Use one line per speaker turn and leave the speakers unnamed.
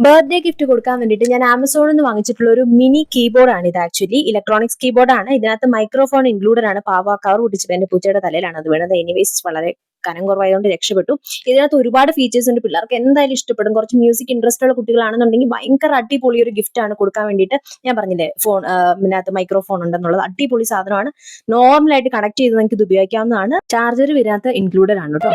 Birthday gift കൊടുക്കാൻ വേണ്ടിയിട്ട് ഞാൻ ആമസോണിൽ നിന്ന് വാങ്ങിച്ചിട്ടുള്ള ഒരു മിനി കീബോർഡ് ആണ് ഇത്. ആക്ച്വലി ഇലക്ട്രോണിക്സ് കീബോർഡ് ആണ്. ഇതിനകത്ത് മൈക്രോഫോൺ ഇൻക്ലൂഡഡ് ആണ്. പാവ കവർ പൊട്ടിച്ചത് എന്റെ പൂച്ചയുടെ തലയിലാണ് അത് വീണത്. എനിവേസ് വളരെ കനം കുറവായതുകൊണ്ട് രക്ഷപ്പെട്ടു. ഇതിനകത്ത് ഒരുപാട് ഫീച്ചേഴ്സ് ഉണ്ട്. പിള്ളേർക്ക് എന്തായാലും ഇഷ്ടപ്പെടും. കുറച്ച് മ്യൂസിക് ഇൻട്രസ്റ്റ് ഉള്ള കുട്ടികളാണെന്നുണ്ടെങ്കിൽ ഭയങ്കര അടിപൊളി ഒരു ഗിഫ്റ്റ് ആണ് കൊടുക്കാൻ വേണ്ടിയിട്ട്. ഞാൻ പറഞ്ഞില്ലേ ഫോൺ ഇതിനകത്ത് മൈക്രോഫോൺ ഉണ്ടെന്നുള്ളത് അടിപൊളി സാധനമാണ്. നോർമലായിട്ട് കണക്ട് ചെയ്ത് നിങ്ങൾക്ക് ഇത് ഉപയോഗിക്കാവുന്നതാണ്. ചാർജർ ഇതിനകത്ത് ഇൻക്ലൂഡഡ് ആണ് കേട്ടോ.